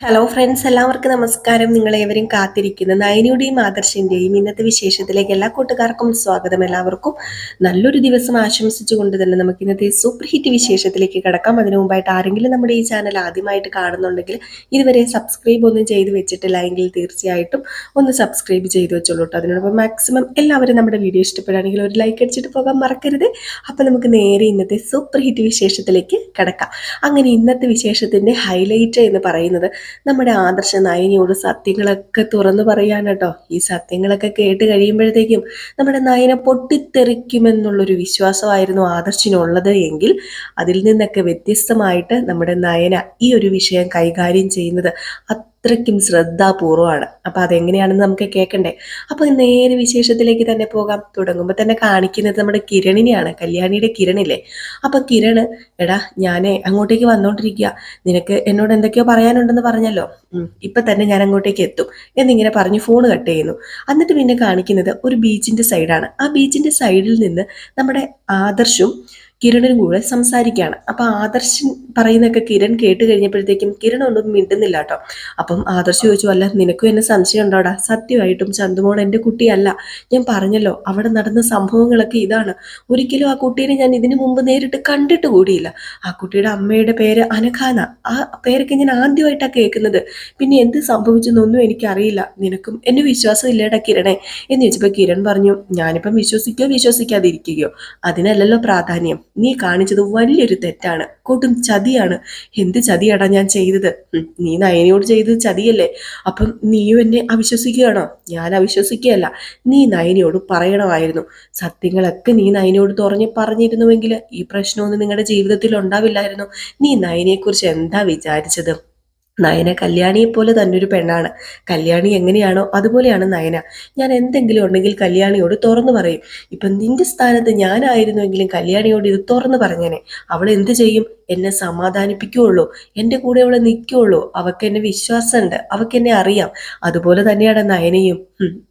Hello friends, എല്ലാവർക്കും നമസ്കാരം. നിങ്ങളേവരും കാത്തിരിക്കുന്ന നയനിയുടെയും ആദർശിന്റെയും ഇന്നത്തെ വിശേഷത്തിലേക്ക് എല്ലാ കൂട്ടുകാർക്കും സ്വാഗതം. എല്ലാവർക്കും നല്ലൊരു ദിവസം ആശംസിച്ചുകൊണ്ട് തന്നെ നമുക്ക് ഇന്നത്തെ സൂപ്പർ ഹിറ്റ് വിശേഷത്തിലേക്ക് കിടക്കാം. അതിനു മുമ്പായിട്ട് ആരെങ്കിലും നമ്മുടെ ഈ ചാനൽ ആദ്യമായിട്ട് കാണുന്നുണ്ടെങ്കിൽ ഇതുവരെ സബ്സ്ക്രൈബ് ഒന്നും ചെയ്ത് വെച്ചിട്ടില്ല എങ്കിൽ തീർച്ചയായിട്ടും ഒന്ന് സബ്സ്ക്രൈബ് ചെയ്ത് വെച്ചോളൂ കേട്ടോ. അതിനോടൊപ്പം മാക്സിമം എല്ലാവരും നമ്മുടെ വീഡിയോ ഇഷ്ടപ്പെടുകയാണെങ്കിൽ ഒരു ലൈക്ക് അടിച്ചിട്ട് പോകാൻ മറക്കരുത്. അപ്പം നമുക്ക് നേരെ ഇന്നത്തെ സൂപ്പർ ഹിറ്റ് വിശേഷത്തിലേക്ക് കിടക്കാം. അങ്ങനെ ഇന്നത്തെ വിശേഷത്തിന്റെ ഹൈലൈറ്റ് എന്ന് പറയുന്നത് നമ്മുടെ ആദർശ നയനയോട് സത്യങ്ങളൊക്കെ തുറന്നു പറയാൻ കേട്ടോ. ഈ സത്യങ്ങളൊക്കെ കേട്ട് കഴിയുമ്പോഴത്തേക്കും നമ്മുടെ നയന പൊട്ടിത്തെറിക്കുമെന്നുള്ളൊരു വിശ്വാസമായിരുന്നു ആദർശിനുള്ളത് എങ്കിൽ അതിൽ നിന്നൊക്കെ വ്യത്യസ്തമായിട്ട് നമ്മുടെ നയന ഈ ഒരു വിഷയം കൈകാര്യം ചെയ്യുന്നത് അത്രയ്ക്കും ശ്രദ്ധാപൂർവമാണ്. അപ്പൊ അതെങ്ങനെയാണെന്ന് നമുക്ക് കേൾക്കണ്ടേ. അപ്പൊ നേരെ വിശേഷത്തിലേക്ക് തന്നെ പോകാം. തുടങ്ങുമ്പോൾ തന്നെ കാണിക്കുന്നത് നമ്മുടെ കിരണിനെയാണ്, കല്യാണിയുടെ കിരണില്ലേ. അപ്പൊ കിരണ്, എടാ ഞാനേ അങ്ങോട്ടേക്ക് വന്നോണ്ടിരിക്കുക, നിനക്ക് എന്നോട് എന്തൊക്കെയോ പറയാനുണ്ടെന്ന് പറഞ്ഞല്ലോ, ഇപ്പൊ തന്നെ ഞാൻ അങ്ങോട്ടേക്ക് എത്തും എന്നിങ്ങനെ പറഞ്ഞ് ഫോൺ കട്ട് ചെയ്യുന്നു. എന്നിട്ട് പിന്നെ കാണിക്കുന്നത് ഒരു ബീച്ചിന്റെ സൈഡാണ്. ആ ബീച്ചിന്റെ സൈഡിൽ നിന്ന് നമ്മുടെ ആദർശും കിരണും കൂടെ സംസാരിക്കുകയാണ്. അപ്പൊ ആദർശൻ പറയുന്നൊക്കെ കിരൺ കേട്ട് കഴിഞ്ഞപ്പോഴത്തേക്കും കിരൺ ഒന്നും മിണ്ടുന്നില്ല കേട്ടോ. അപ്പം ആദർശ് ചോദിച്ചു, അല്ല നിനക്കും എന്നെ സംശയം ഉണ്ടോടാ? സത്യമായിട്ടും ചന്തുമോൾ എൻ്റെ കുട്ടിയല്ല. ഞാൻ പറഞ്ഞല്ലോ അവിടെ നടന്ന സംഭവങ്ങളൊക്കെ ഇതാണ്. ഒരിക്കലും ആ കുട്ടീനെ ഞാൻ ഇതിനു മുമ്പ് നേരിട്ട് കണ്ടിട്ട് കൂടിയില്ല. ആ കുട്ടിയുടെ അമ്മയുടെ പേര് അനഖാന. ആ പേരൊക്കെ ഞാൻ ആദ്യമായിട്ടാണ് കേൾക്കുന്നത്. പിന്നെ എന്ത് സംഭവിച്ചെന്നൊന്നും എനിക്കറിയില്ല. നിനക്കും എന്നെ വിശ്വാസം ഇല്ലേടാ കിരണേ എന്ന് ചോദിച്ചപ്പോൾ കിരൺ പറഞ്ഞു, ഞാനിപ്പം വിശ്വസിക്കുകയോ വിശ്വസിക്കാതിരിക്കുകയോ അതിനല്ലല്ലോ പ്രാധാന്യം. നീ കാണിച്ചത് വലിയൊരു തെറ്റാണ്, കൊടും ചതിയാണ്. എന്ത് ചതിയാടാ ഞാൻ ചെയ്തത്? നീ നയനയോട് ചെയ്തത് ചതിയല്ലേ? അപ്പം നീയും എന്നെ അവിശ്വസിക്കുകയാണോ? ഞാൻ അവിശ്വസിക്കുകയല്ല. നീ നയനയോട് പറയണമായിരുന്നു. സത്യങ്ങളൊക്കെ നീ നയനയോട് പറഞ്ഞിരുന്നുവെങ്കിൽ ഈ പ്രശ്നമൊന്നും നിങ്ങളുടെ ജീവിതത്തിൽ ഉണ്ടാവില്ലായിരുന്നു. നീ നയനയെക്കുറിച്ച് എന്താ വിചാരിച്ചത്? നയന കല്യാണിയെ പോലെ തന്നെ ഒരു പെണ്ണാണ്. കല്യാണി എങ്ങനെയാണോ അതുപോലെയാണ് നയന. ഞാൻ എന്തെങ്കിലും ഉണ്ടെങ്കിൽ കല്യാണിയോട് തുറന്നു പറയും. ഇപ്പം നിന്റെ സ്ഥാനത്ത് ഞാനായിരുന്നുവെങ്കിലും കല്യാണിയോട് ഇത് തുറന്നു പറഞ്ഞേനെ. അവൾ എന്ത് ചെയ്യും? എന്നെ സമാധാനിപ്പിക്കുകയുള്ളൂ, എൻ്റെ കൂടെ അവളെ നിൽക്കുകയുള്ളൂ. അവൾക്ക് എന്നെ വിശ്വാസമുണ്ട്, അവൾക്ക് എന്നെ അറിയാം. അതുപോലെ തന്നെയാണ് നയനയും.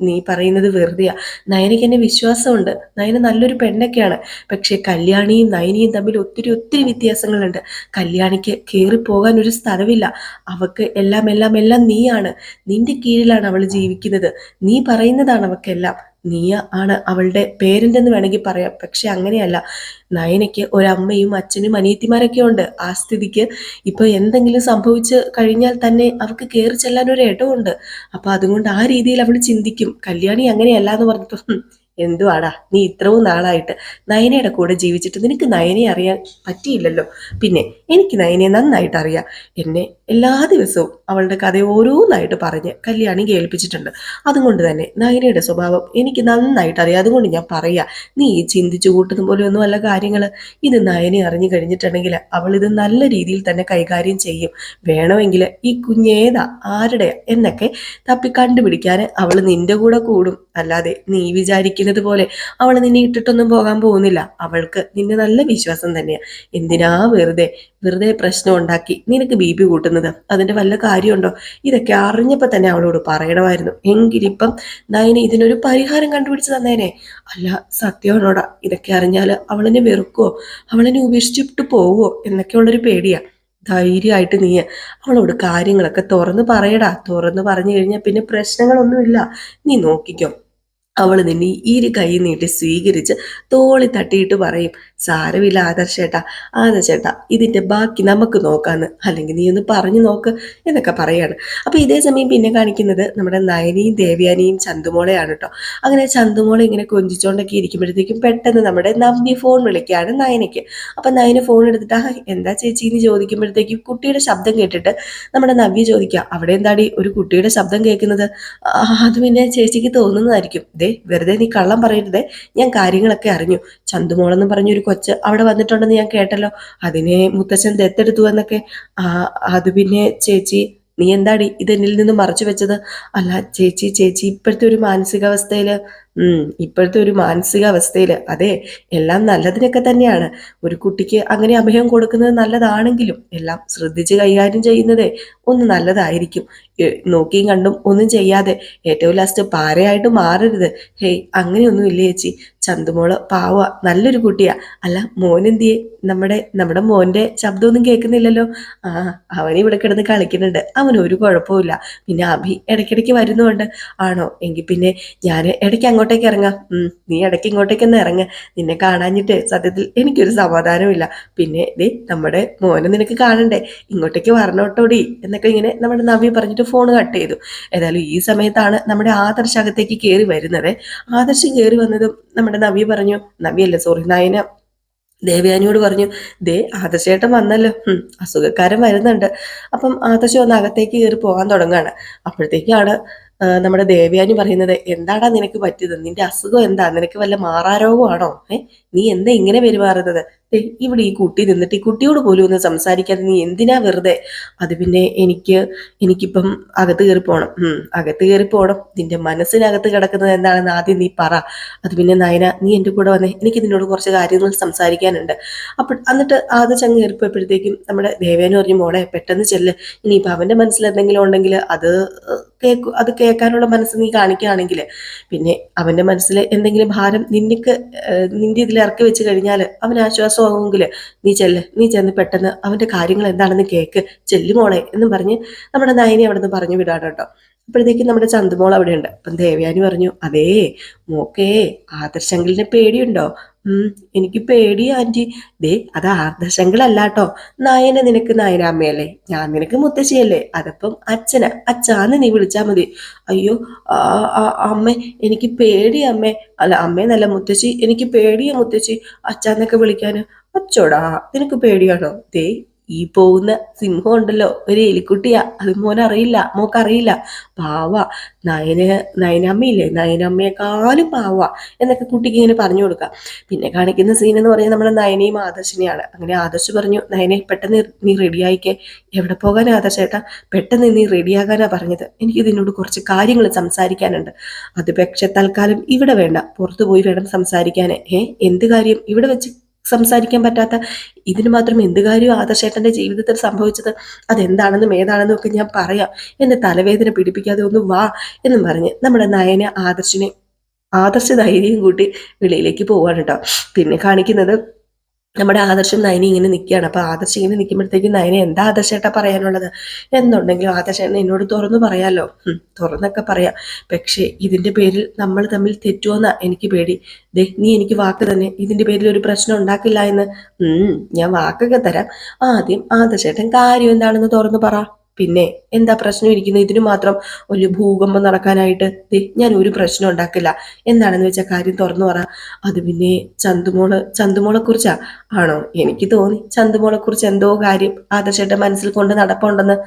നീ പറയുന്നത് വെറുതെയാ. നയനയ്ക്ക് എന്നെ വിശ്വാസമുണ്ട്. നയന നല്ലൊരു പെണ്ണൊക്കെയാണ്. പക്ഷെ കല്യാണിയും നയനയും തമ്മിൽ ഒത്തിരി ഒത്തിരി വ്യത്യാസങ്ങളുണ്ട്. കല്യാണിക്ക് കയറിപ്പോകാൻ ഒരു സ്ഥലമില്ല. അവൾക്ക് എല്ലാം എല്ലാം എല്ലാം നീയാണ്. നിന്റെ കീഴിലാണ് അവൾ ജീവിക്കുന്നത്. നീ പറയുന്നതാണ് അവൾക്കെല്ലാം. നീ ആണ് അവളുടെ പേരന്റ് എന്ന് വേണമെങ്കിൽ പറയാം. പക്ഷെ അങ്ങനെയല്ല. നയനയ്ക്ക് ഒരമ്മയും അച്ഛനും അനിയത്തിമാരൊക്കെ ഉണ്ട്. ആ സ്ഥിതിക്ക് ഇപ്പൊ എന്തെങ്കിലും സംഭവിച്ച് കഴിഞ്ഞാൽ തന്നെ അവൾക്ക് കയറി ചെല്ലാൻ ഒരു ഇടമുണ്ട്. അപ്പൊ അതുകൊണ്ട് ആ രീതിയിൽ അവൾ ചിന്തിക്കും. കല്യാണി അങ്ങനെയല്ല എന്ന് പറഞ്ഞപ്പോ, എന്തുവാടാ നീ ഇത്രയും നാളായിട്ട് നയനയുടെ കൂടെ ജീവിച്ചിട്ട് നിനക്ക് നയനെ അറിയാൻ പറ്റിയില്ലല്ലോ? പിന്നെ എനിക്ക് നയനെ നന്നായിട്ട് അറിയാം. എന്നെ എല്ലാ ദിവസവും അവളുടെ കഥ ഓരോന്നായിട്ട് പറഞ്ഞ് കല്യാണി കേൾപ്പിച്ചിട്ടുണ്ട്. അതുകൊണ്ട് തന്നെ നയനയുടെ സ്വഭാവം എനിക്ക് നന്നായിട്ട് അറിയാം. അതുകൊണ്ട് ഞാൻ പറയാ, നീ ചിന്തിച്ചു കൂട്ടുന്ന പോലെ ഒന്നും അല്ല കാര്യങ്ങൾ. ഇത് നയനെ അറിഞ്ഞു കഴിഞ്ഞിട്ടുണ്ടെങ്കിൽ അവൾ ഇത് നല്ല രീതിയിൽ തന്നെ കൈകാര്യം ചെയ്യും. വേണമെങ്കിൽ ഈ കുഞ്ഞേതാ ആരുടെ എന്നൊക്കെ തപ്പി കണ്ടുപിടിക്കാൻ അവൾ നിന്റെ കൂടെ കൂടും. അല്ലാതെ നീ വിചാരിക്കുന്നത് പോലെ അവൾ നിന്നെ ഇട്ടിട്ടൊന്നും പോകാൻ പോകുന്നില്ല. അവൾക്ക് നിന്നെ നല്ല വിശ്വാസം തന്നെയാ. എന്തിനാ വെറുതെ പ്രശ്നം ഉണ്ടാക്കി നിനക്ക് ബി കൂട്ടുന്നത്? അതിന്റെ വല്ല കാര്യമുണ്ടോ? ഇതൊക്കെ അറിഞ്ഞപ്പോ തന്നെ അവളോട് പറയണമായിരുന്നു. എങ്കിലിപ്പം നയന ഇതിനൊരു പരിഹാരം കണ്ടുപിടിച്ച് തന്നേനെ. അല്ല സത്യമാണോടാ? ഇതൊക്കെ അറിഞ്ഞാൽ അവളെന്നെ വെറുക്കുവോ, അവളെന്നെ ഉപേക്ഷിച്ചിട്ട് പോവോ എന്നൊക്കെയുള്ളൊരു പേടിയാ. ധൈര്യമായിട്ട് നീ അവളോട് കാര്യങ്ങളൊക്കെ തുറന്ന് പറയടാ. തുറന്ന് പറഞ്ഞു കഴിഞ്ഞാൽ പിന്നെ പ്രശ്നങ്ങളൊന്നുമില്ല. നീ നോക്കിക്കോ. അവൾ നിന്നെ ഇരു കൈ നീട്ടി സ്വീകരിച്ച് തോളി തട്ടിയിട്ട് പറയും, സാരമില്ല ആദർശേട്ടാ ഇതിന്റെ ബാക്കി നമുക്ക് നോക്കാന്ന്, അല്ലെങ്കിൽ നീ ഒന്ന് പറഞ്ഞു നോക്ക് എന്നൊക്കെ പറയാണ്. അപ്പൊ ഇതേ സമയം പിന്നെ കാണിക്കുന്നത് നമ്മുടെ നയനിയും ദേവയാനിയും ചന്തുമോളെയാണ് കേട്ടോ. അങ്ങനെ ചന്തുമോളെ ഇങ്ങനെ കൊഞ്ചിച്ചോണ്ടൊക്കെ ഇരിക്കുമ്പോഴത്തേക്കും പെട്ടെന്ന് നമ്മുടെ നവ്യ ഫോൺ വിളിക്കുകയാണ് നയനയ്ക്ക്. അപ്പൊ നയന ഫോൺ എടുത്തിട്ട്, എന്താ ചേച്ചി എന്ന് ചോദിക്കുമ്പോഴത്തേക്കും കുട്ടിയുടെ ശബ്ദം കേട്ടിട്ട് നമ്മുടെ നവ്യ ചോദിക്കുക, അവിടെ എന്താടി ഒരു കുട്ടിയുടെ ശബ്ദം കേൾക്കുന്നത്? അത് പിന്നെ ചേച്ചിക്ക് തോന്നുന്നതായിരിക്കും. വെറുതെ നീ കള്ളം പറയരുതേ, ഞാൻ കാര്യങ്ങളൊക്കെ അറിഞ്ഞു. ചന്തുമോളെന്ന് പറഞ്ഞൊരു കൊച്ച് അവിടെ വന്നിട്ടുണ്ടെന്ന് ഞാൻ കേട്ടല്ലോ. അതിനെ മുത്തച്ഛൻ ദത്തെടുത്തു എന്നൊക്കെ. അത് പിന്നെ ചേച്ചി നീ എന്താടി ഇത് എന്നിൽ നിന്ന് മറച്ചു വെച്ചത്? അല്ല ചേച്ചി ഇപ്പോഴത്തെ ഒരു മാനസികാവസ്ഥയില് അതെ, എല്ലാം നല്ലതിനൊക്കെ തന്നെയാണ്. ഒരു കുട്ടിക്ക് അങ്ങനെ അഭയം കൊടുക്കുന്നത് നല്ലതാണെങ്കിലും എല്ലാം ശ്രദ്ധിച്ച് കൈകാര്യം ചെയ്യുന്നതേ ഒന്ന് നല്ലതായിരിക്കും. നോക്കിയും കണ്ടും ഒന്നും ചെയ്യാതെ ഏറ്റവും ലാസ്റ്റ് പാരയായിട്ട് മാറരുത്. ഹേയ് അങ്ങനെയൊന്നും ഇല്ല ചേച്ചി, ചന്തുമോള് പാവ, നല്ലൊരു കുട്ടിയാ. അല്ല മോനെന്തിയെ? നമ്മുടെ മോന്റെ ശബ്ദമൊന്നും കേൾക്കുന്നില്ലല്ലോ. ആ, അവൻ ഇവിടെ കിടന്ന് കളിക്കുന്നുണ്ട്, അവൻ ഒരു കുഴപ്പമില്ല. പിന്നെ അഭി ഇടയ്ക്കിടയ്ക്ക് വരുന്നുണ്ട്. ആണോ? എങ്കിൽ പിന്നെ ഞാൻ ഇടയ്ക്ക് അങ്ങോട്ടേക്ക് ഇറങ്ങാം. നീ ഇടയ്ക്ക് ഇങ്ങോട്ടേക്കൊന്ന് ഇറങ്ങ. നിന്നെ കാണാഞ്ഞിട്ട് സത്യത്തിൽ എനിക്കൊരു സമാധാനമില്ല. പിന്നെ നമ്മുടെ മോനെ നിനക്ക് കാണണ്ടേ, ഇങ്ങോട്ടേക്ക് വരണോട്ടോടി എന്നൊക്കെ ഇങ്ങനെ നമ്മുടെ നവി പറഞ്ഞിട്ട് ഫോൺ കട്ട് ചെയ്തു. ഏതായാലും ഈ സമയത്താണ് നമ്മുടെ ആദർശ് അകത്തേക്ക് കയറി വരുന്നത്. ആദർശ് കയറി വന്നതും നമ്മുടെ നവി പറഞ്ഞു, നവിയല്ല സോറി, നയന ദേവയാനിയോട് പറഞ്ഞു, ദേ ആദർശേട്ടൻ വന്നല്ലോ, അസുഖക്കാരൻ വരുന്നുണ്ട്. അപ്പം ആദർശ് വന്ന് അകത്തേക്ക് കയറി പോകാൻ തുടങ്ങാണ്. അപ്പോഴത്തേക്കാണ് നമ്മുടെ ദേവയാനി പറയുന്നത്, എന്താടാ നിനക്ക് പറ്റിയത്? നിന്റെ അസുഖം എന്താ? നിനക്ക് വല്ല മാറാരോഗമാണോ? നീ എന്താ ഇങ്ങനെ പെരുമാറുന്നത്? ഇവിടെ ഈ കുട്ടി നിന്നിട്ട് ഈ കുട്ടിയോട് പോലും ഒന്ന് സംസാരിക്കാതെ നീ എന്തിനാ വെറുതെ? അത് പിന്നെ എനിക്കിപ്പം അകത്ത് കയറി പോണം. അകത്ത് കയറി പോണം. നിന്റെ മനസ്സിനകത്ത് കിടക്കുന്നത് എന്താണെന്ന് ആദ്യം നീ പറ. അത് പിന്നെ നയന, നീ എൻ്റെ കൂടെ വന്നേ, എനിക്ക് നിന്നോട് കുറച്ച് കാര്യങ്ങൾ സംസാരിക്കാനുണ്ട്. എന്നിട്ട് ആദ്യം ചങ്ങ് കയറിപ്പോയപ്പോഴത്തേക്കും നമ്മുടെ ദേവേന പറഞ്ഞു, മോളെ പെട്ടെന്ന് ചെല്ല്. ഇനിയിപ്പോൾ അവൻ്റെ മനസ്സിൽ എന്തെങ്കിലും ഉണ്ടെങ്കിൽ അത് കേൾക്കാനുള്ള മനസ്സ് നീ കാണിക്കുകയാണെങ്കിൽ, പിന്നെ അവൻ്റെ മനസ്സിൽ എന്തെങ്കിലും ഭാരം നിന്റെ ഇതിൽ ഇറക്കി വെച്ച് കഴിഞ്ഞാൽ അവന് ആശ്വാസമാകുമെങ്കിൽ നീ ചെന്ന് പെട്ടെന്ന് അവൻ്റെ കാര്യങ്ങൾ എന്താണെന്ന് കേൾക്ക്, ചെല്ലുമോളെ എന്നും പറഞ്ഞ് നമ്മുടെ നയനെ അവിടെ നിന്ന് പറഞ്ഞു വിടാണ് കേട്ടോ. അപ്പോഴത്തേക്കും നമ്മുടെ ചന്തുമോൾ അവിടെ ഉണ്ട്. അപ്പം ദേവയാനി പറഞ്ഞു, അതേ മോക്കേ ആദർശങ്കിളിനെ പേടിയുണ്ടോ? എനിക്ക് പേടിയാ ആൻറ്റി. അത് ആദർശങ്കിളല്ല കേട്ടോ, നിനക്ക് നയനാമ്മയല്ലേ, ഞാൻ നിനക്ക് മുത്തശ്ശിയല്ലേ, അതപ്പം അച്ഛാന്ന് നീ വിളിച്ചാ മതി. അയ്യോ അമ്മേ, എനിക്ക് പേടിയ അമ്മേ. അല്ല അമ്മേ നല്ല മുത്തശ്ശി, എനിക്ക് പേടിയാ മുത്തശ്ശി അച്ഛാന്നൊക്കെ വിളിക്കാന്. അച്ചോടാ, നിനക്ക് പേടിയാണോ? ഈ പോകുന്ന സിംഹം ഉണ്ടല്ലോ, ഒരു എലിക്കുട്ടിയാ, അത് മോക്കറിയില്ല. പാവ നയനമ്മയില്ലേ, നയനമ്മയെക്കാളും പാവ എന്നൊക്കെ കുട്ടിക്ക് ഇങ്ങനെ പറഞ്ഞു കൊടുക്കാം. പിന്നെ കാണിക്കുന്ന സീൻ എന്ന് പറയുന്നത് നമ്മുടെ നയനയും ആദർശിനെയാണ്. അങ്ങനെ ആദർശ് പറഞ്ഞു, നയനെ പെട്ടെന്ന് നീ റെഡിയായിക്കേ. എവിടെ പോകാൻ ആദർശേട്ടാ? പെട്ടെന്ന് നീ റെഡിയാകാനാ പറഞ്ഞത്. എനിക്ക് ഇതിനോട് കുറച്ച് കാര്യങ്ങൾ സംസാരിക്കാനുണ്ട്. അത് പക്ഷെ തൽക്കാലം ഇവിടെ വേണ്ട, പുറത്തു പോയി വേണം സംസാരിക്കാന്. എന്ത് കാര്യം? ഇവിടെ വെച്ച് സംസാരിക്കാൻ പറ്റാത്ത ഇതിന് മാത്രം എന്ത് കാര്യം ആദർശേട്ടന്റെ ജീവിതത്തിൽ സംഭവിച്ചത്? അതെന്താണെന്നും ഏതാണെന്നും ഒക്കെ ഞാൻ പറയാം, എന്റെ തലവേദന പിടിപ്പിക്കാതെ ഒന്ന് വാ എന്നും പറഞ്ഞ് നമ്മുടെ നയന ആദർശ ധൈര്യം കൂട്ടി വെളിയിലേക്ക് പോവാണ് കേട്ടോ. പിന്നെ കാണിക്കുന്നത് നമ്മുടെ ആദർശം നയനി ഇങ്ങനെ നിൽക്കുകയാണ്. അപ്പൊ ആദർശം ഇങ്ങനെ നിൽക്കുമ്പോഴത്തേക്കും നയന, എന്താ ആദർശേട്ടാ പറയാനുള്ളത്? എന്നുണ്ടെങ്കിലും ആദർശേട്ടൻ എന്നോട് തുറന്നു പറയാലോ. തുറന്നൊക്കെ പറയാം, പക്ഷേ ഇതിന്റെ പേരിൽ നമ്മൾ തമ്മിൽ തെറ്റുമെന്നാ എനിക്ക് പേടി. നീ എനിക്ക് വാക്ക് തന്നെ, ഇതിന്റെ പേരിൽ ഒരു പ്രശ്നം ഉണ്ടാക്കില്ല എന്ന്. ഞാൻ വാക്കൊക്കെ തരാം. ആദ്യം ആദർശേട്ടൻ കാര്യം എന്താണെന്ന് തുറന്നു പറ. പിന്നെ എന്താ പ്രശ്നം ഇരിക്കുന്നത്? ഇതിന് മാത്രം ഒരു ഭൂകമ്പം നടക്കാനായിട്ട് ഞാൻ ഒരു പ്രശ്നം ഉണ്ടാക്കില്ല. എന്താണെന്ന് വെച്ചാൽ കാര്യം തുറന്നു പറ. അത് പിന്നെ ചന്തുമോളെ കുറിച്ചാ ആണോ? എനിക്ക് തോന്നി ചന്തുമോളെ കുറിച്ച് എന്തോ കാര്യം ആദർശയുടെ മനസ്സിൽ കൊണ്ട് നടപ്പുണ്ടെന്ന്.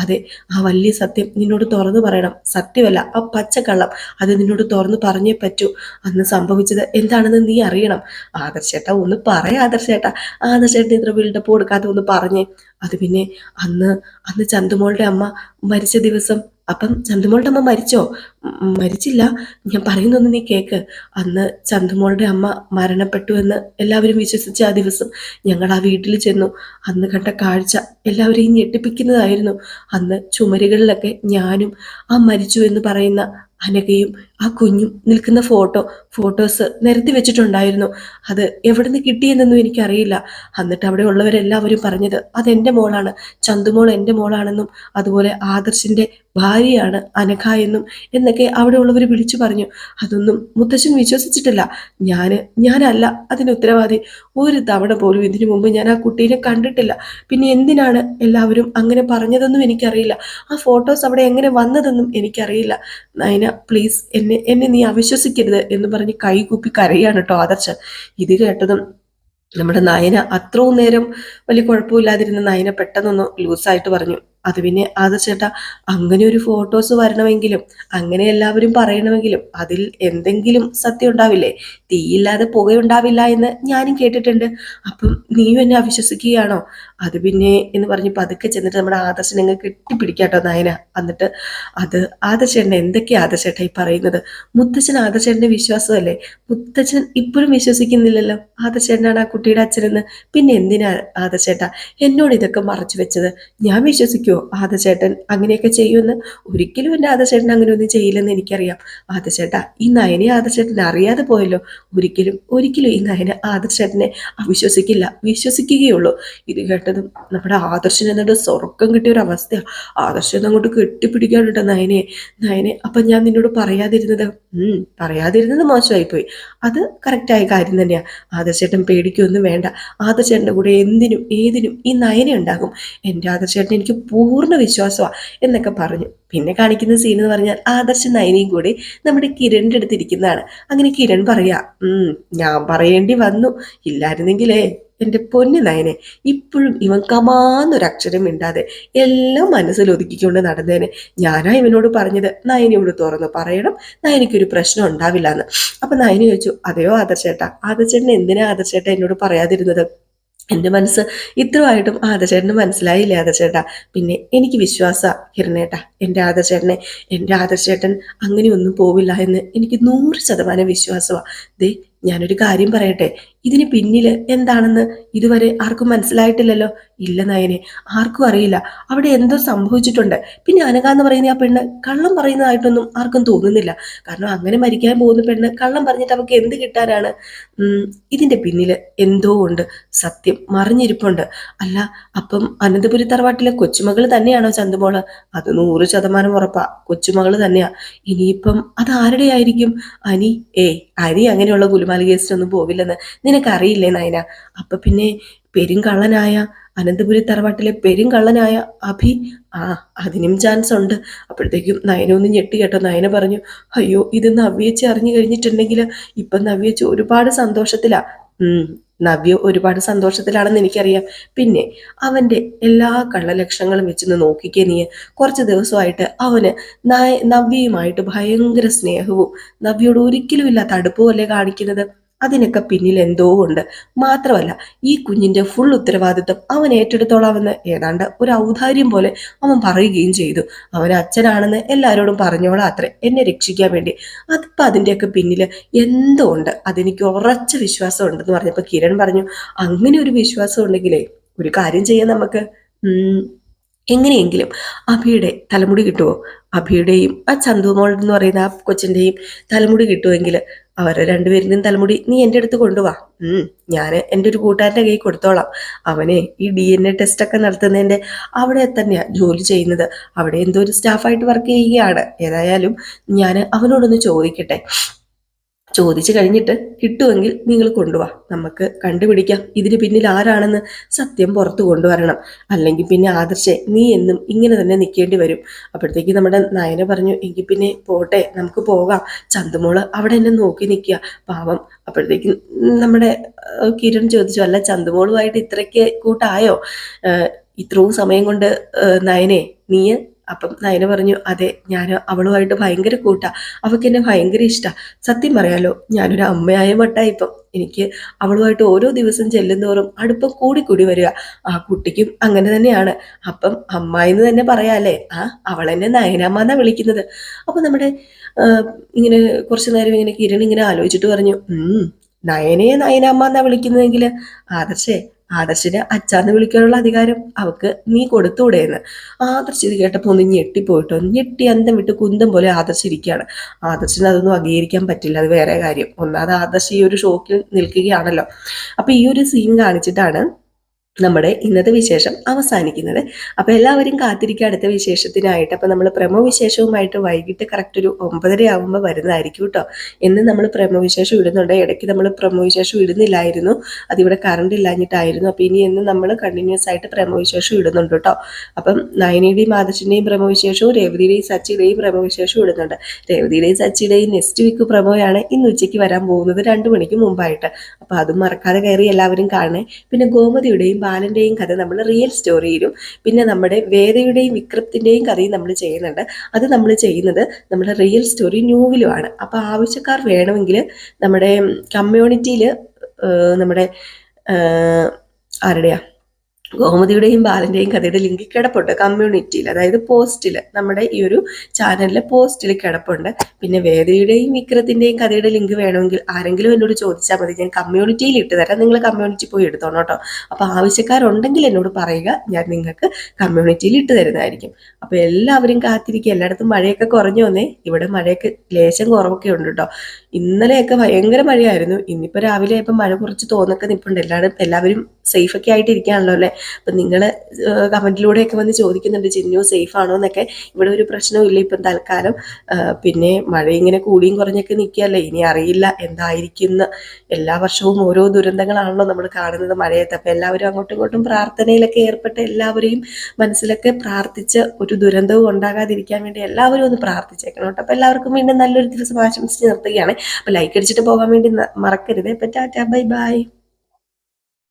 അതെ, ആ വലിയ സത്യം നിന്നോട് തുറന്നു പറയണം. സത്യമല്ല, ആ പച്ചക്കള്ളം, അത് നിന്നോട് തുറന്നു പറഞ്ഞേ പറ്റൂ. അന്ന് സംഭവിച്ചത് എന്താണെന്ന് നീ അറിയണം. ആദർശേട്ടാ ഒന്ന് പറയാ. ആദർശേട്ടൻ ഇത്ര ബിൽഡപ്പ് കൊടുക്കാതെ ഒന്ന് പറഞ്ഞേ. അത് പിന്നെ അന്ന് ചന്തുമോളുടെ അമ്മ മരിച്ച ദിവസം. അപ്പം ചന്തുമോളുടെ അമ്മ മരിച്ചോ? മരിച്ചില്ല, ഞാൻ പറയുന്നൊന്ന് നീ കേക്ക്. അന്ന് ചന്തുമോളുടെ അമ്മ മരണപ്പെട്ടു എന്ന് എല്ലാവരും വിശ്വസിച്ച ആ ദിവസം ഞങ്ങൾ ആ വീട്ടിൽ ചെന്നു. അന്ന് കണ്ട കാഴ്ച എല്ലാവരെയും ഞെട്ടിപ്പിക്കുന്നതായിരുന്നു. അന്ന് ചുമരുകളിലൊക്കെ ഞാനും ആ മരിച്ചു എന്ന് പറയുന്ന അനഘയും ആ കുഞ്ഞും നിൽക്കുന്ന ഫോട്ടോസ് നിരത്തി വെച്ചിട്ടുണ്ടായിരുന്നു. അത് എവിടുന്ന് കിട്ടിയെന്നൊന്നും എനിക്കറിയില്ല. എന്നിട്ട് അവിടെ ഉള്ളവരെല്ലാവരും പറഞ്ഞത് അതെൻ്റെ മോളാണ്, ചന്തുമോൾ എൻ്റെ മോളാണെന്നും അതുപോലെ ആദർശിന്റെ ഭാര്യയാണ് അനഘ എന്നൊക്കെ അവിടെ ഉള്ളവർ വിളിച്ചു പറഞ്ഞു. അതൊന്നും മുത്തശ്ശൻ വിശ്വസിച്ചിട്ടില്ല. ഞാനല്ല അതിന് ഉത്തരവാദി. ഒരു തവണ പോലും ഇതിനു മുമ്പ് ഞാൻ ആ കുട്ടീനെ കണ്ടിട്ടില്ല. പിന്നെ എന്തിനാണ് എല്ലാവരും അങ്ങനെ പറഞ്ഞതെന്നും എനിക്കറിയില്ല. ആ ഫോട്ടോസ് അവിടെ എങ്ങനെ വന്നതെന്നും എനിക്കറിയില്ല. നയന പ്ലീസ്, എന്നെ നീ അവിശ്വസിക്കരുത് എന്ന് പറഞ്ഞ് കൈകൂപ്പി കരയാണ് കേട്ടോ ആദർശൻ. ഇത് കേട്ടതും നമ്മുടെ നയന, അത്രയും നേരം വലിയ കുഴപ്പമില്ലാതിരുന്ന നയന പെട്ടെന്നൊന്ന് ലൂസായിട്ട് പറഞ്ഞു, അത് പിന്നെ ആദർശേട്ടാ, അങ്ങനെ ഒരു ഫോട്ടോസ് വരണമെങ്കിലും അങ്ങനെ എല്ലാവരും പറയണമെങ്കിലും അതിൽ എന്തെങ്കിലും സത്യം ഉണ്ടാവില്ലേ? തീയില്ലാതെ പുകയുണ്ടാവില്ല എന്ന് ഞാനും കേട്ടിട്ടുണ്ട്. അപ്പം നീയും എന്നെ അവിശ്വസിക്കുകയാണോ? അത് പിന്നെ എന്ന് പറഞ്ഞ് പതുക്കെ ചെന്നിട്ട് നമ്മുടെ ആദർശനെ അങ്ങ് കെട്ടിപ്പിടിക്കാട്ടോ നയന. എന്നിട്ട് അത് ആദർശേട്ടൻ എന്തൊക്കെയാ ആദർശേട്ടാ ഈ പറയുന്നത്? മുത്തച്ഛൻ ആദർശേട്ടന്റെ വിശ്വാസമല്ലേ? മുത്തച്ഛൻ ഇപ്പോഴും വിശ്വസിക്കുന്നില്ലല്ലോ ആദർശേട്ടനാണ് ആ കുട്ടിയുടെ അച്ഛനെന്ന്. പിന്നെ എന്തിനാ ആദർശേട്ടാ എന്നോട് ഇതൊക്കെ മറച്ചു വെച്ചത്? ഞാൻ വിശ്വസിക്കുമോ? ആദർശേട്ടൻ അങ്ങനെയൊക്കെ ചെയ്യുമെന്ന്? ഒരിക്കലും എൻ്റെ ആദർശേട്ടൻ അങ്ങനെ ഒന്നും ചെയ്യില്ലെന്ന് എനിക്കറിയാം. ആദർശേട്ടാ, ഈ നയനെ ആദർശേട്ടൻ അറിയാതെ പോയല്ലോ. ഒരിക്കലും ഒരിക്കലും ഈ നയനെ ആദർശേട്ടനെ അവിശ്വസിക്കില്ല, വിശ്വസിക്കുകയുള്ളൂ. ഇത് കേട്ടതും നമ്മുടെ ആദർശന് എന്നിട്ട് സ്വർഗം കിട്ടിയ ഒരു അവസ്ഥയാണ്. ആദർശൻ അങ്ങോട്ട് കെട്ടിപ്പിടിക്കാനുണ്ടോ നയനെ. നയനെ, അപ്പം ഞാൻ നിന്നോട് പറയാതിരുന്നത് മോശമായിപ്പോയി. അത് കറക്റ്റായ കാര്യം തന്നെയാ. ആദർശേട്ടൻ പേടിക്കൊന്നും വേണ്ട. ആദർശേട്ടൻ്റെ കൂടെ എന്തിനും ഏതിനും ഈ നയനെ ഉണ്ടാകും. എൻ്റെ ആദർശേട്ടൻ എനിക്ക് പൂർണ്ണ വിശ്വാസമാണ് എന്നൊക്കെ പറഞ്ഞു. പിന്നെ കാണിക്കുന്ന സീൻ എന്ന് പറഞ്ഞാൽ ആദർശ് നയനയും കൂടി നമ്മുടെ കിരണിൻ്റെ അടുത്തിരിക്കുന്നതാണ്. അങ്ങനെ കിരൺ പറയാ, ഞാൻ പറയേണ്ടി വന്നു, ഇല്ലായിരുന്നെങ്കിലേ എൻ്റെ പൊന്നു നയനെ ഇപ്പോഴും ഇവൻ കമാന്നൊരക്ഷരം മിണ്ടാതെ എല്ലാം മനസ്സിൽ ഒതുക്കിക്കൊണ്ട് നടന്നേനെ. ഞാനാ ഇവനോട് പറഞ്ഞത് നയനയോട് തുറന്ന് പറയണം, നയനിക്കൊരു പ്രശ്നം ഉണ്ടാവില്ല എന്ന്. അപ്പൊ നയനി ചോദിച്ചു, അതെയോ ആദർശേട്ടാ, ആദർശേട്ടൻ എന്തിനാ ആദർശേട്ടാ എന്നോട് പറയാതിരുന്നത്? എൻ്റെ മനസ്സ് ഇത്രമായിട്ടും ആദർശേട്ടന് മനസ്സിലായില്ലേ ആദർശേട്ടാ? പിന്നെ എനിക്ക് വിശ്വാസ കിരണേട്ടാ, എൻ്റെ ആദർശേട്ടൻ അങ്ങനെയൊന്നും പോവില്ല എന്ന് എനിക്ക് 100% വിശ്വാസമാണ്. ദേ, ഞാനൊരു കാര്യം പറയട്ടെ, ഇതിന് പിന്നിൽ എന്താണെന്ന് ഇതുവരെ ആർക്കും മനസ്സിലായിട്ടില്ലല്ലോ. ഇല്ല നയനെ, ആർക്കും അറിയില്ല. അവിടെ എന്തോ സംഭവിച്ചിട്ടുണ്ട്. പിന്നെ അനഘ എന്ന് പറയുന്ന ആ പെണ്ണ് കള്ളം പറയുന്നതായിട്ടൊന്നും ആർക്കും തോന്നുന്നില്ല. കാരണം അങ്ങനെ മരിക്കാൻ പോകുന്ന പെണ്ണ് കള്ളം പറഞ്ഞിട്ട് അവർക്ക് എന്ത് കിട്ടാനാണ്? ഇതിന്റെ പിന്നിൽ എന്തോ ഉണ്ട്, സത്യം മറിഞ്ഞിരിപ്പുണ്ട്. അല്ല, അപ്പം അനന്തപുരി തറവാട്ടിലെ കൊച്ചുമകൾ തന്നെയാണോ ചന്തുമോള്? അത് 100% ഉറപ്പാ, കൊച്ചുമകള് തന്നെയാ. ഇനിയിപ്പം അത് ആരുടെ ആയിരിക്കും? അനി അനി അങ്ങനെയുള്ള ഗുലുമാല കേസിനൊന്നും പോവില്ലെന്ന് നിനക്കറിയില്ലേ നയന? അപ്പൊ പിന്നെ പെരുങ്കള്ളനായ അനന്തപുരി തറവാട്ടിലെ പെരുങ്കള്ളനായ അഭി, അതിനും ചാൻസ് ഉണ്ട്. അപ്പോഴത്തേക്കും നയന ഒന്ന് ഞെട്ടി കേട്ടോ. നയന പറഞ്ഞു, അയ്യോ, ഇത് നവ്യേച്ചി അറിഞ്ഞു കഴിഞ്ഞിട്ടുണ്ടെങ്കിൽ ഇപ്പൊ നവ്യേച്ചി ഒരുപാട് സന്തോഷത്തിലാ. നവ്യ ഒരുപാട് സന്തോഷത്തിലാണെന്ന് എനിക്കറിയാം. പിന്നെ അവന്റെ എല്ലാ കള്ളലക്ഷണങ്ങളും വെച്ചൊന്ന് നോക്കിക്കേ നീ. കുറച്ച് ദിവസമായിട്ട് അവന് നവ്യയുമായിട്ട് ഭയങ്കര സ്നേഹവും നവ്യയോട് ഒരിക്കലും ഇല്ലാത്ത അടുപ്പവും അല്ലേ കാണിക്കുന്നത്. അതിനൊക്കെ പിന്നിൽ എന്തോ ഉണ്ട്. മാത്രമല്ല, ഈ കുഞ്ഞിന്റെ ഫുൾ ഉത്തരവാദിത്വം അവൻ ഏറ്റെടുത്തോളാമെന്ന് ഏതാണ്ട് ഒരു ഔദാര്യം പോലെ അവൻ പറയുകയും ചെയ്തു. അവൻ അച്ഛനാണെന്ന് എല്ലാവരോടും പറഞ്ഞോളാം അത്രേ, എന്നെ രക്ഷിക്കാൻ വേണ്ടി. അതിപ്പോ അതിൻ്റെയൊക്കെ പിന്നിൽ എന്തോ ഉണ്ട്, അതെനിക്ക് ഉറച്ച വിശ്വാസം ഉണ്ടെന്ന് പറഞ്ഞപ്പോ കിരൺ പറഞ്ഞു, അങ്ങനെ ഒരു വിശ്വാസം ഉണ്ടെങ്കിലേ ഒരു കാര്യം ചെയ്യാം നമുക്ക്. എങ്ങനെയെങ്കിലും അഭിയുടെ തലമുടി കിട്ടുമോ? അഭിയുടെയും ആ ചന്തുമോൾ എന്ന് പറയുന്ന ആ കൊച്ചിൻ്റെയും തലമുടി കിട്ടുമെങ്കിൽ അവരെ രണ്ടുപേരുടെയും തലമുടി നീ എൻ്റെ അടുത്ത് കൊണ്ടുപോവാ. ഞാൻ എൻ്റെ ഒരു കൂട്ടുകാരൻ്റെ കയ്യിൽ കൊടുത്തോളാം. അവനെ ഈ DNA ടെസ്റ്റ് ഒക്കെ നടത്തുന്നതിൻ്റെ അവിടെ തന്നെയാ ജോലി ചെയ്യുന്നത്. അവിടെ എന്തോ ഒരു സ്റ്റാഫായിട്ട് വർക്ക് ചെയ്യുകയാണ്. ഏതായാലും ഞാൻ അവനോടൊന്ന് ചോദിക്കട്ടെ. ചോദിച്ചു കഴിഞ്ഞിട്ട് കിട്ടുമെങ്കിൽ നിങ്ങൾ കൊണ്ടുപോവാ, നമുക്ക് കണ്ടുപിടിക്കാം ഇതിന് പിന്നിൽ ആരാണെന്ന്. സത്യം പുറത്തു കൊണ്ടുവരണം. അല്ലെങ്കിൽ പിന്നെ ആദർശെ നീ എന്നും ഇങ്ങനെ തന്നെ നിൽക്കേണ്ടി വരും. അപ്പോഴത്തേക്ക് നമ്മുടെ നയന പറഞ്ഞു, എങ്കിൽ പിന്നെ പോട്ടെ, നമുക്ക് പോകാം. ചന്തുമോള് അവിടെ എന്നെ നോക്കി നിൽക്കുക, പാവം. അപ്പോഴത്തേക്ക് നമ്മുടെ കിരൺ ചോദിച്ചു, അല്ല ചന്തുമോളുമായിട്ട് ഇത്രയ്ക്ക് കൂട്ടായോ ഇത്രയും സമയം കൊണ്ട് നയനെ നീ? അപ്പം നയന പറഞ്ഞു, അതെ, ഞാൻ അവളുമായിട്ട് ഭയങ്കര കൂട്ടാ, അവൾക്ക് എന്നെ ഭയങ്കര ഇഷ്ടാ. സത്യം പറയാലോ, ഞാനൊരു അമ്മയായ മട്ടായി ഇപ്പം. എനിക്ക് അവളുമായിട്ട് ഓരോ ദിവസം ചെല്ലുന്തോറും അടുപ്പം കൂടി വരിക. ആ കുട്ടിക്കും അങ്ങനെ തന്നെയാണ്. അപ്പം അമ്മായിന്ന് തന്നെ പറയാല്ലേ. അവളെന്നെ നയനമ്മ എന്നാ വിളിക്കുന്നത്. അപ്പൊ നമ്മുടെ ഇങ്ങനെ കുറച്ചു നേരം ഇങ്ങനെ കിരൺ ഇങ്ങനെ ആലോചിച്ചിട്ട് പറഞ്ഞു, നയനയെ നയനമ്മ എന്നാ വിളിക്കുന്നതെങ്കിൽ ആദർശിനെ അച്ഛാന്ന് വിളിക്കാനുള്ള അധികാരം അവക്ക് നീ കൊടുത്തൂടെയെന്ന്. ആദർശ് ഇത് കേട്ടപ്പോൾ ഒന്ന് ഞെട്ടിപ്പോയിട്ടോ. ഞെട്ടി അന്തം വിട്ട് കുന്തം പോലെ ആദർശിരിക്കുകയാണ്. ആദർശിന് അതൊന്നും അംഗീകരിക്കാൻ പറ്റില്ല, അത് വേറെ കാര്യം. ഒന്നാമത് ആദർശ് ഈ ഒരു ഷോക്കിൽ നിൽക്കുകയാണല്ലോ. അപ്പൊ ഈ ഒരു സീൻ കാണിച്ചിട്ടാണ് നമ്മുടെ ഇന്നത്തെ വിശേഷം അവസാനിക്കുന്നത്. അപ്പോൾ എല്ലാവരും കാത്തിരിക്കുക അടുത്ത വിശേഷത്തിനായിട്ട്. അപ്പോൾ നമ്മൾ പ്രമോ വിശേഷവുമായിട്ട് വൈകിട്ട് കറക്റ്റ് ഒരു 9:30 ആകുമ്പോൾ വരുന്നതായിരിക്കും കേട്ടോ. എന്ന് നമ്മൾ പ്രമോ വിശേഷം ഇടുന്നുണ്ട്. ഇടയ്ക്ക് നമ്മൾ പ്രമോ വിശേഷം ഇടുന്നില്ലായിരുന്നു, അതിവിടെ കറണ്ട് ഇല്ലാഞ്ഞിട്ടായിരുന്നു. അപ്പോൾ ഇനി എന്ന് നമ്മൾ കണ്ടിന്യൂസ് ആയിട്ട് പ്രമോ വിശേഷം ഇടുന്നുണ്ട് കേട്ടോ. അപ്പം നയനിയുടെയും ആദർശിൻ്റെയും പ്രമോ വിശേഷവും രേവതിയുടെയും സച്ചിയുടെയും പ്രമോ വിശേഷവും ഇടുന്നുണ്ട്. രേവതിയുടെയും സച്ചിയുടെയും നെക്സ്റ്റ് വീക്ക് പ്രമോയാണ് ഇന്ന് ഉച്ചയ്ക്ക് വരാൻ പോകുന്നത്, 2 മണിക്ക് മുമ്പായിട്ട്. അപ്പോൾ അതും മറക്കാതെ കയറി എല്ലാവരും കാണണേ. പിന്നെ ഗോമതിയുടെയും ബാലന്റെയും കഥ നമ്മൾ റിയൽ സ്റ്റോറിയിലും പിന്നെ നമ്മുടെ വേദയുടെയും വിക്രത്തിന്റെയും കഥയും നമ്മൾ ചെയ്യുന്നുണ്ട്. അത് നമ്മൾ ചെയ്യുന്നത് നമ്മുടെ റിയൽ സ്റ്റോറി ന്യൂവിലുമാണ്. അപ്പോൾ ആവശ്യക്കാർ വേണമെങ്കിൽ നമ്മുടെ കമ്മ്യൂണിറ്റിയിൽ നമ്മുടെ ആരുടെയാ ഗോമതിയുടെയും ബാലൻ്റെയും കഥയുടെ ലിങ്ക് കിടപ്പുണ്ട് കമ്മ്യൂണിറ്റിയിൽ, അതായത് പോസ്റ്റിൽ, നമ്മുടെ ഈ ഒരു ചാനലിലെ പോസ്റ്റിൽ കിടപ്പുണ്ട്. പിന്നെ വേദയുടെയും വിക്രത്തിൻ്റെയും കഥയുടെ ലിങ്ക് വേണമെങ്കിൽ ആരെങ്കിലും എന്നോട് ചോദിച്ചാൽ മതി, ഞാൻ കമ്മ്യൂണിറ്റിയിൽ ഇട്ട് തരാം. നിങ്ങൾ കമ്മ്യൂണിറ്റി പോയി എടുത്തോണം കേട്ടോ. അപ്പോൾ ആവശ്യക്കാരുണ്ടെങ്കിൽ എന്നോട് പറയുക, ഞാൻ നിങ്ങൾക്ക് കമ്മ്യൂണിറ്റിയിൽ ഇട്ട് തരുന്നതായിരിക്കും. അപ്പോൾ എല്ലാവരും കാത്തിരിക്കുക. എല്ലായിടത്തും മഴയൊക്കെ കുറഞ്ഞു വന്നേ. ഇവിടെ മഴയൊക്കെ ലേശം കുറവൊക്കെ ഉണ്ട് കേട്ടോ. ഇന്നലെയൊക്കെ ഭയങ്കര മഴയായിരുന്നു. ഇന്നിപ്പോൾ രാവിലെ ആയപ്പോൾ മഴ കുറച്ച് തോന്നൊക്കെ നിൽപ്പുണ്ട്. എല്ലാവരും സേഫൊക്കെ ആയിട്ട് ഇരിക്കുകയാണല്ലോ അല്ലേ. അപ്പം നിങ്ങൾ കമൻറ്റിലൂടെയൊക്കെ വന്ന് ചോദിക്കുന്നുണ്ട് ചിന്നു സേഫ് ആണോ എന്നൊക്കെ. ഇവിടെ ഒരു പ്രശ്നവും ഇല്ല ഇപ്പം തൽക്കാലം. പിന്നെ മഴ ഇങ്ങനെ കൂടിയും കുറഞ്ഞൊക്കെ നിൽക്കുകയല്ലേ, ഇനി അറിയില്ല എന്തായിരിക്കും. എല്ലാ വർഷവും ഓരോ ദുരന്തങ്ങളാണല്ലോ നമ്മൾ കാണുന്നത് മഴയത്ത്. അപ്പം എല്ലാവരും അങ്ങോട്ടും ഇങ്ങോട്ടും പ്രാർത്ഥനയിലൊക്കെ ഏർപ്പെട്ട് എല്ലാവരെയും മനസ്സിലൊക്കെ പ്രാർത്ഥിച്ച് ഒരു ദുരന്തവും ഉണ്ടാകാതിരിക്കാൻ വേണ്ടി എല്ലാവരും ഒന്ന് പ്രാർത്ഥിച്ചേക്കണം കേട്ടോ. അപ്പം എല്ലാവർക്കും വീണ്ടും നല്ലൊരു ദിവസം ആശംസിച്ച് നിർത്തുകയാണ്. അപ്പോൾ ലൈക്ക് അടിച്ചിട്ട് പോകാൻ വേണ്ടി മറക്കരുത്. അപ്പം ടാറ്റാ, ബൈ ബൈ.